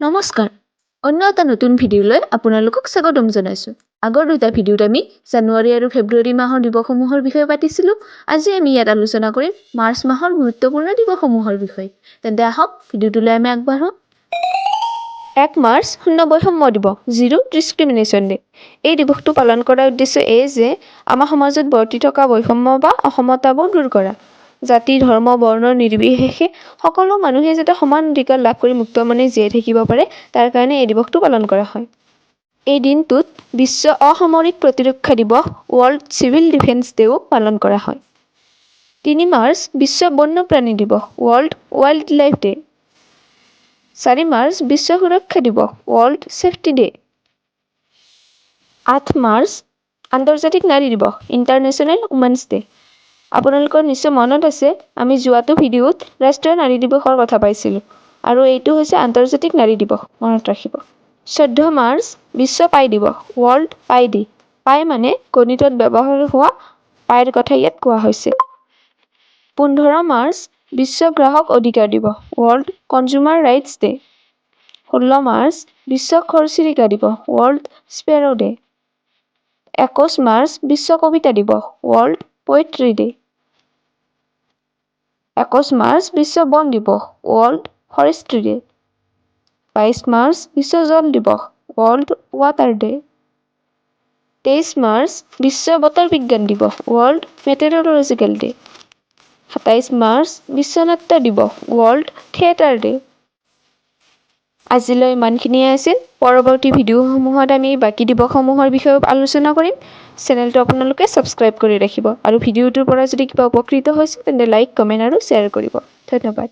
নমস্কাৰ, অন্য এটা নতুন ভিডিঅ'লৈ আপোনালোকক স্বাগতম জনাইছোঁ। আগৰ দুটা ভিডিঅ'ত আমি জানুৱাৰী আৰু ফেব্ৰুৱাৰী মাহৰ দিৱসসমূহৰ বিষয়ে পাতিছিলোঁ। আজি আমি ইয়াত আলোচনা কৰিম মাৰ্চ মাহৰ গুৰুত্বপূৰ্ণ দিৱসসমূহৰ বিষয়ে। তেন্তে আহক ভিডিঅ'টোলৈ আমি আগবাঢ়োঁ। 1 মাৰ্চ শূন্য বৈষম্য দিৱস, জিৰো ডিছক্ৰিমিনেশ্যন ডে। এই দিৱসটো পালন কৰাৰ উদ্দেশ্য এই যে আমাৰ সমাজত বৰ্তি থকা বৈষম্য বা অসমতাবোৰ দূৰ কৰা। জাতি, ধৰ্ম, বৰ্ণ নিৰ্বিশেষে সকলো মানুহে যাতে সমান অধিকাৰ লাভ কৰি মুক্ত মনে জীয়াই থাকিব পাৰে তাৰ কাৰণে এই দিৱসটো পালন কৰা হয়। এই দিনটোত বিশ্ব অসামৰিক প্ৰতিৰক্ষা দিৱস ৱৰ্ল্ড চিভিল ডিফেন্স ডেও পালন কৰা হয়। 3 মাৰ্চ বিশ্ব বন্যপ্ৰাণী দিৱস world wildlife day. 4 March বিশ্ব সুৰক্ষা দিৱস ৱৰ্ল্ড ছেফটি ডে। 8 মাৰ্চ আন্তৰ্জাতিক নাৰী দিৱস ইণ্টাৰনেশ্যনেল উমেন্স ডে। আপোনালোকৰ নিশ্চয় মনত আছে আমি যোৱাটো ভিডিঅ'ত ৰাষ্ট্ৰীয় নাৰী দিৱসৰ কথা পাইছিলোঁ আৰু এইটো হৈছে আন্তৰ্জাতিক নাৰী দিৱস, মনত ৰাখিব। 14 মাৰ্চ বিশ্ব পাই দিৱস ৱৰ্ল্ড পাই ডে। পাই মানে গণিতত ব্যৱহাৰ হোৱা পাইৰ কথা ইয়াত কোৱা হৈছে। 15 মাৰ্চ বিশ্ব গ্ৰাহক অধিকাৰ দিৱস world consumer rights day. 16 March বিশ্ব খৰচিৰিকা দিৱস ৱৰ্ল্ড স্পেৰো ডে। 21 মাৰ্চ বিশ্ব কবিতা দিৱস ৱৰ্ল্ড পয়েট্ৰি ডে। 21 মাৰ্চ বিশ্ব বন দিৱস ৱৰ্ল্ড ফৰেষ্ট্ৰি ডে। 22 মাৰ্চ বিশ্ব জল দিৱস ৱৰ্ল্ড ৱাটাৰ ডে। 23 মাৰ্চ বিশ্ব বতৰ বিজ্ঞান দিৱস ৱৰ্ল্ড মেটেৰলজিকেল ডে। 27 মাৰ্চ বিশ্ব নাট্য দিৱস ৱৰ্ল্ড থিয়েটাৰ ডে। আজিলৈ ইমানখিনিয়ে আছিল। পৰৱৰ্তী ভিডিঅ'সমূহত আমি বাকী দিৱসসমূহৰ বিষয়ে আলোচনা কৰিম। চেনেলটো আপোনালোকে ছাবস্ক্ৰাইব কৰি ৰাখিব আৰু ভিডিঅ'টোৰ পৰা যদি কিবা উপকৃত হৈছে তেন্তে লাইক, কমেণ্ট আৰু শ্বেয়াৰ কৰিব। ধন্যবাদ।